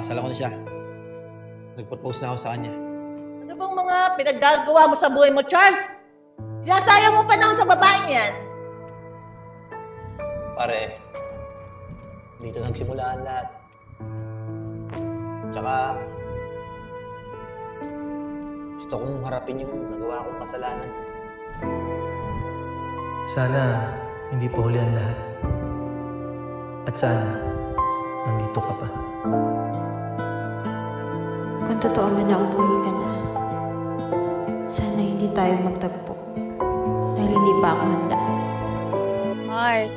Pinakasalan ko na siya. Nag-propose na ako sa kanya. Ano bang mga pinaggagawa mo sa buhay mo, Charles? Sinasayang mo pa naman sa babaeng yan. Pare, dito nagsimula ang lahat. Tsaka, gusto kong harapin yung nagawa kong kasalanan. Sana hindi pa huli ang lahat. At sana, nandito ka pa. Kung totoo man na umuwi ka na, sana hindi tayo magtagpo. Dahil hindi pa ako handa. Mars,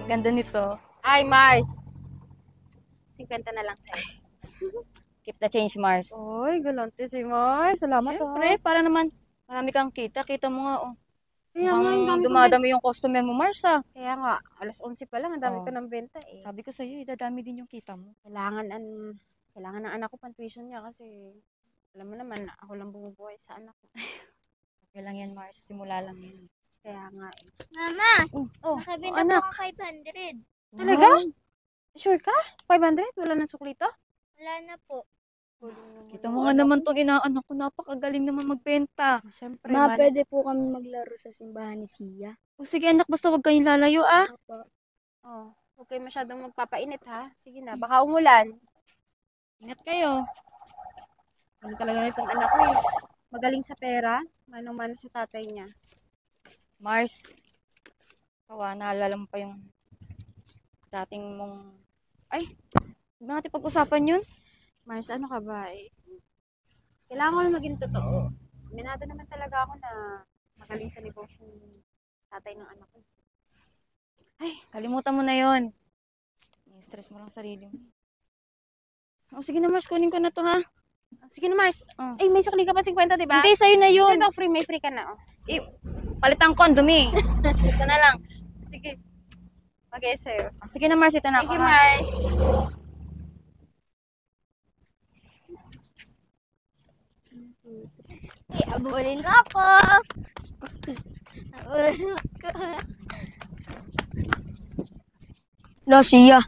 ganda nito. Ay, Mars. 50 na lang sa'yo. Keep the change, Mars. Oy, galante si Mars. Salamat. Siyempre, para naman marami kang kita. Kita mo nga, oh. Kaya nga, yung dami dumadami yung customer mo, Mars, ah. Kaya nga, alas 11 pa lang, ang dami Oh. ko ng benta eh. Sabi ko sa'yo, idadami din yung kita mo. Kailangan ng anak ko pang-tuition niya kasi alam mo naman, ako lang bumubuhay sa anak ko. Okay lang yan, Mars. Simula lang yan. Kaya nga eh. Mama, Oh, nakabenta anak. po ako 500. Talaga? Sure ka? 500? Wala nang suklito? Wala na po. Kita mo nga naman tong inaanak ko. Napakagaling naman magbenta. Siyempre, Ma, Maris. pwede po kami maglaro sa simbahan ni Sia. O sige, anak, basta huwag kayong lalayo, ah. Oh, huwag kayo masyadong magpapainit ha. Sige na, baka umulan. Ingat kayo. Ano talaga na itong anak ko eh. Magaling sa pera, manong-mano sa tatay niya. Mars, kawa, naalala mo pa yung dating mong... Ay, huwag na natin pag-usapan yun. Mars, ano ka ba eh? Kailangan ko na maging totoo. Minado naman talaga ako na magaling sa negosyo ng tatay ng anak ko. Ay, kalimutan mo na yun. I-stress mo lang sarili mo. O sige na, Mars, kunin ko na to, ha? Sige na, Mars. Oh. Ay, may sukli ka pa 50, di ba? Hindi, sa'yo na yun. Ito, free, may free ka na. Oh. Palitan ko, ang dumi. Ito na lang. Sige. Okay, sir. O, sige na, Mars, ito na ako, Thank you, ha? Mars. Abulin mo ako. Abulin mo ako. Lo, Sia.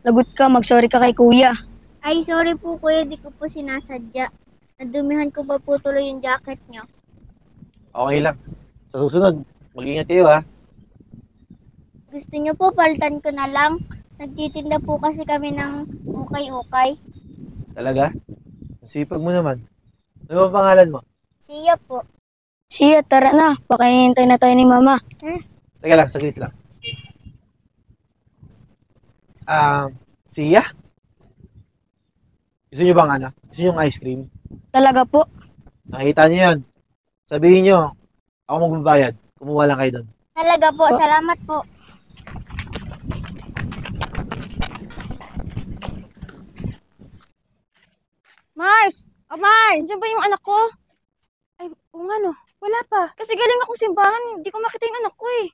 Lagot ka, mag-sorry ka kay kuya. Ay, sorry po kuya, di ko po sinasadya. Nadumihan ko pa po tuloy yung jacket niyo. Okay lang. Sa susunod, mag-ingat kayo ha. Gusto niyo po, palitan ko na lang. Nagtitinda po kasi kami ng ukay-ukay. Talaga? Nasipag mo naman. Ano ba pangalan mo? Siya po. Sia, tara na. Baka hinihintay na tayo ni Mama. Teka lang, saglit lang. Sia? Gusto nyo bang ano? Gusto nyo yung ice cream? Talaga po. Nakita nyo yan. Sabihin nyo, ako magbabayad. Kumuha lang kayo doon. Talaga po, salamat po. Mars! Oh, Mars! Diyan ba yung anak ko? Ay, ano? Wala pa. Kasi galing akong simbahan. Hindi ko makita yung anak ko, eh.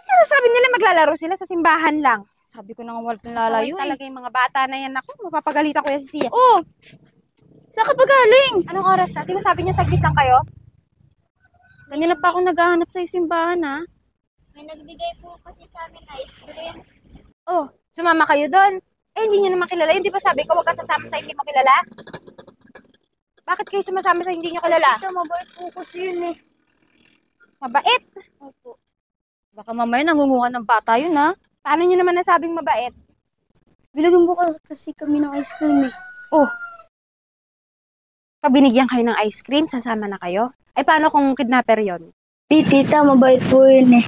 Ano sabi nila maglalaro sila sa simbahan lang? Sabi ko na nga walang lalayo, eh. Talaga yung mga bata na yan. Ako, mapapagalitan ko yan si Sia. Oh! Saan ka ba galing? Anong oras na? Di ba sabi niyo saglit lang kayo? Kanina pa ako naghahanap sa simbahan, ha? May nagbigay po kasi sa amin na ice cream. Oh, sumama kayo doon. Eh, hindi niyo naman kilala. Hindi ba sabi ko, huwag ka sasama sa hindi mo kilala? Bakit kayo sumasama sa hindi niyo kilala? Ito, mabait po kasi yun eh. Mabait. Opo. Baka mamaya nangunguha ng bata yun, ha? Paano niyo naman nasabing mabait? Binagyan po kasi kami ng ice cream eh. Oh, pag binigyan kayo ng ice cream, sasama na kayo? Ay, paano kung kidnapper yon? Di, tita, mabait po yun eh.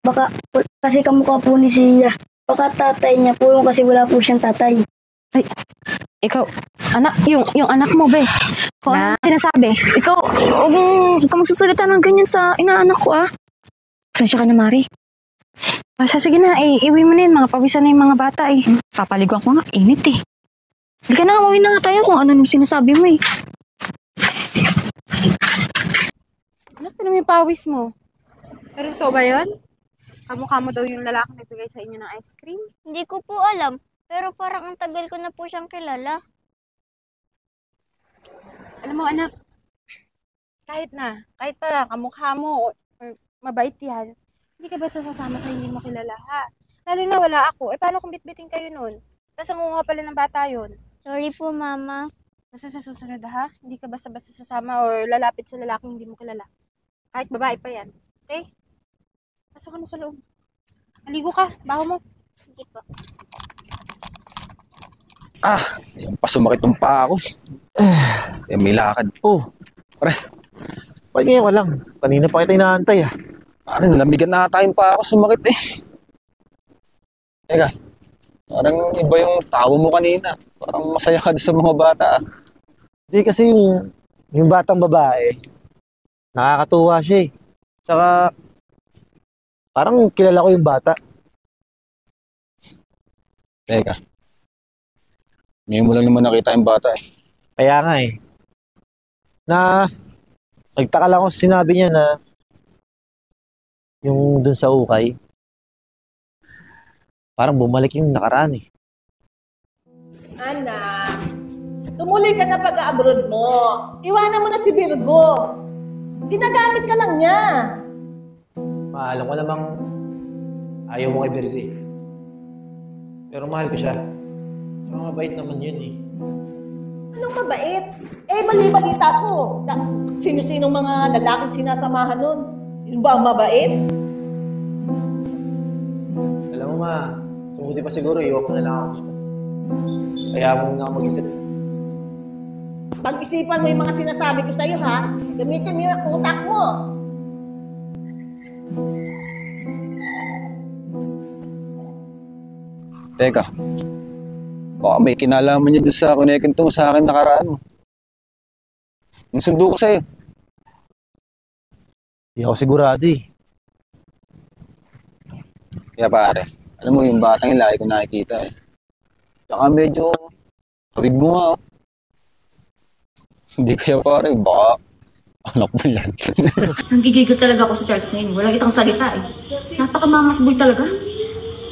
Baka, kasi kamukha po ni Sia. Baka tatay niya po yung kasi wala po siyang tatay. Ikaw, anak, yung anak mo, be. Kung ano sinasabi? Ikaw, huwag ka magsasalita ng ganyan sa inaanak ko, ah. Pasensya ka na, Mari. Basta sige na, iwi mo na yun. Mga pawisan na yung mga bata eh. Papaliguan ko nga, init eh. Hindi ka na, umuwi na nga tayo kung ano nung sinasabi mo eh. Anak, naman yung pawis mo. Pero ito ba yun? Kamukha mo daw yung lalaki nagbigay sa inyo ng ice cream? Hindi ko po alam, pero parang ang tagal ko na po siyang kilala. Alam mo, anak, kahit pa kamukha mo or mabait yan, hindi ka ba sasama sa hindi mo kilala, ha? Lalo na wala ako. Eh, paano kung bitbitin kayo nun? Tapos nangunguha pala ng bata yun. Sorry po, Mama. Basta sa susunod ha, hindi ka basta-basta sasama or lalapit sa lalaking hindi mo kilala. Kahit babae pa yan. Okay? Pasok ka na sa loob. Maligo ka, baho mo. Sige po. Pasumakit ng paa ako. May lakad. Oh, Pre. Bakit ngayon ka lang? Kanina pa kita inaantay ah. Parang nalamigan na tayong paa ako, sumakit eh. Teka, parang iba yung tawa mo kanina. Parang masaya ka sa mga bata. Hindi kasi yung batang babae, nakakatuwa siya eh. Tsaka, parang kilala ko yung bata. Teka. Ngayon mo lang naman nakita yung bata eh. Kaya nga eh. Nagtaka lang ako sa sinabi niya na yung dun sa ukay, parang bumalik yung nakaraan eh. Anak, tumuloy ka na pag-abroad mo. Iwanan mo na si Virgo. Ginagamit ka lang niya. Alam ko namang ayaw mo kay Virgo eh. Pero mahal ko siya. Tsaka mabait naman yun eh. Anong mabait? Eh, mali-balita ko. Sino-sinong mga lalaking sinasamahan nun? Yun ba ang mabait? Alam mo ma, sumuti pa siguro, iwan ko na lang ako dito. Kaya mo na ako mag-isip. Pag-isipan mo yung mga sinasabi ko sa'yo, ha? Gamitin mo yung utak mo. Teka. Baka may kinalaman niya doon sa kunekento mo sa akin nakaraan mo. Yung sundo ko sa'yo. Hindi ako sigurado eh. Kaya pare, alam mo yung batang yung lagi ko nakikita eh. Tsaka medyo kabig mo nga oh. Hindi kaya pare, baka anak mo yan. Nanggigigil talaga ako sa Charles na yun. Walang isang salita eh. Napakamamasbul talaga.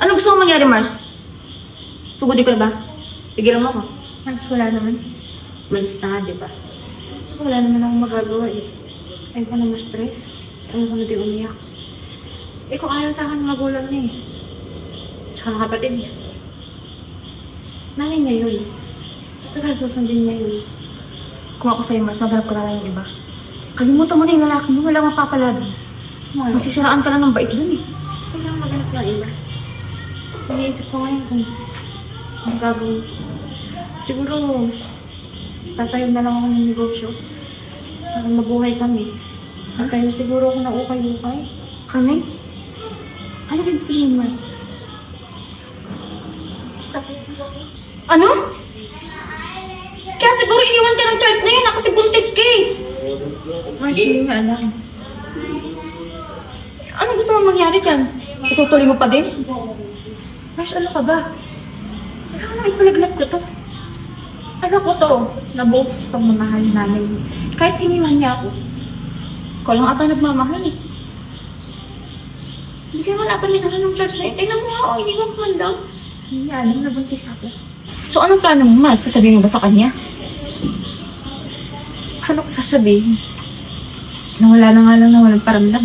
Ano gusto mong mangyari, Mars? Sugod ko na ba? Pigilan mo ako. Mars, wala naman. Malis na nga, di ba? Wala naman akong magagawa eh. Ayaw ko na ma-stress. Ayaw ko na di umiyak. Eh kung ayaw sa akin ng magulang niya eh. Tsaka ng kapatid niya. Nanay niya yun. Pero susundin niya yun. Kung ako sa'yo, Mars, maghanap ka na lang yung iba. Kalimutan mo na yung lalaki mo. Wala kang papalagi. Masisiraan ka lang ng bait dun eh. Kailangan maghanap ng iba. Iniisip ko ngayon kung ang gagawin. Siguro, tatayo na lang ako ng negosyo. Para mabuhay kami. At kayo siguro ako ng ukay-ukay. Kami? Ano ba sabihin, Mars? Ano? Kaya siguro iniwan ka ng Charles na yun, kasi buntis ka eh. Mars, hindi nga alam. Ano gusto mo mangyari dyan? Itutuloy mo pa din? Mars, ano ka ba? Kailangan na ipalaglat ko to. Ano ko to? Nabuo sa pagmamahal namin. Kahit iniwan niya ako. Ikaw lang ata nagmamahal eh. Hindi ka naman ata minahal ng Charles na yun. Tingnan mo nga, iniwan ko man lang. Hindi niya alam na buntis ako. So anong plano mo, Mars? Sasabihin mo ba sa kanya? Ano ko sasabihin? Nawala na nga lang na walang paramdam.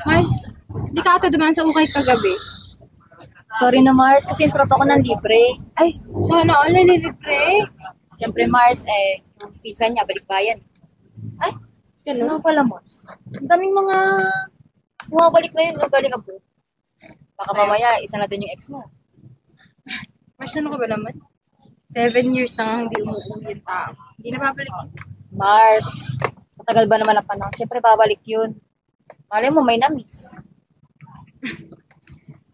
Mars, di ka ata dumaan sa ukay kagabi. Sorry na, Mars, kasi yung tropa ko ng libre. Ay, sana all nalilibre. Siyempre, Mars, yung pizza niya, balikbayan. Ay, Ano pala, Mars? Ang daming mga bumabalik na yun, no? Galing abroad. Baka mamaya, isa na dun yung ex mo. Mars, ano ka ba naman? 7 years na nga hindi umuwi yung tao. Hindi na babalik. Mars, matagal ba naman ang panahon? Siyempre, babalik yun. Malay mo, may na-miss.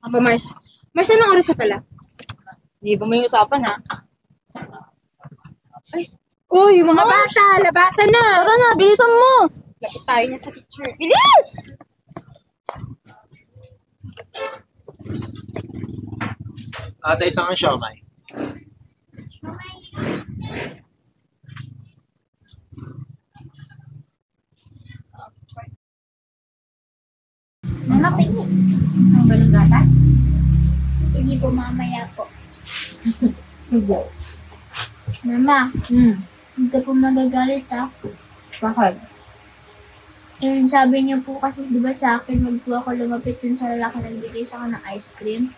Ako ba, Mars? Mars, anong oras na pala? Hindi ba mo yung usapan, ha? Uy, mga bata, labasan na! Tara na, bilisan mo! Lapit tayo niya sa teacher. Bilis! Ate, isang ang siomay. Mama, pingi. Isang balong gatas? Sige po, mamaya po. Mama, hindi po magagalit ha. Bakit? Yung sabi niya po kasi, di ba sa akin, wag po ako lumapit dun sa lalaki nagbigay sa akin ng ice cream.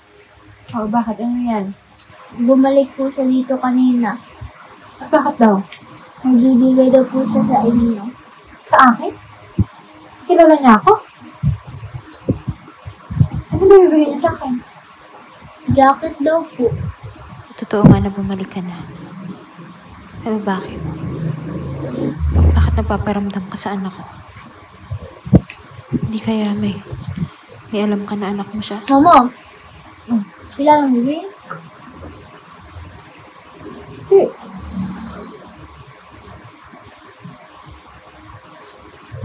Oh, bakit? Ano yan? Bumalik po siya dito kanina. At bakit daw? Nagbibigay daw po siya sa inyo. Sa akin? Kilala niya ako? Ano ba bibigyan niya sa akin? Jacket daw po. Totoo nga na bumalik ka na. Pero bakit? Bakit napaparamdam ka sa anak ko? Hindi kaya may alam ka na anak mo siya? Mama! Kailangan mo ba yun?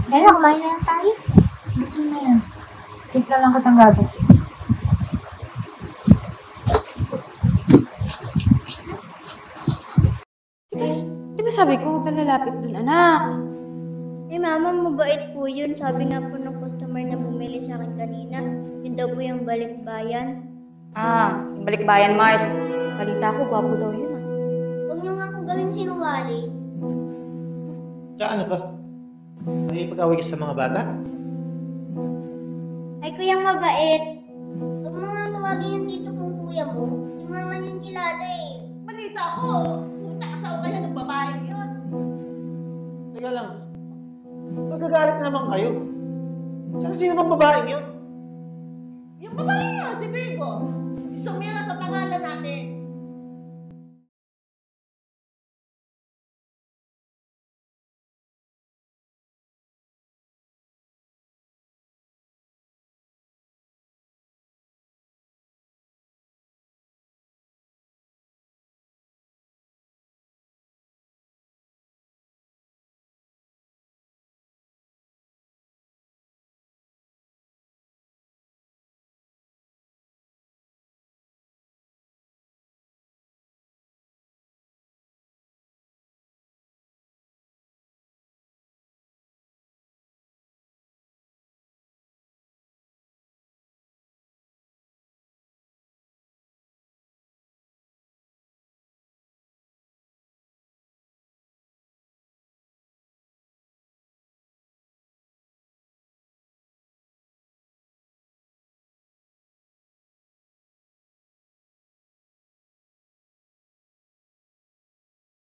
Ano, kumain na lang tayo? Gusto na yan. Timpla lang kitang gatas. Di ba sabi ko, huwag ka lalapit dun, anak? Eh, mama, mabait po yun. Sabi nga po ng customer na bumili sa akin kanina, yun daw po yung balikbayan. Yung balikbayan, Mars. Balita ko, gwapo daw yun ah. Huwag niyo nga akong gawing sinungaling. Tsaka ano to? May pag-away ka sa mga bata? Ay, kuyang mabait. Huwag mo nga tawagin yung tito kong kuya mo. Hindi mo naman yung kilala eh. Balita ko, punta ka sa ukayan ng babae yun. Teka lang. Nagagalit na naman kayo. Tsaka sino bang babaeng yun? Yung babae nga, si Virgo. Isumira sa pangalan natin.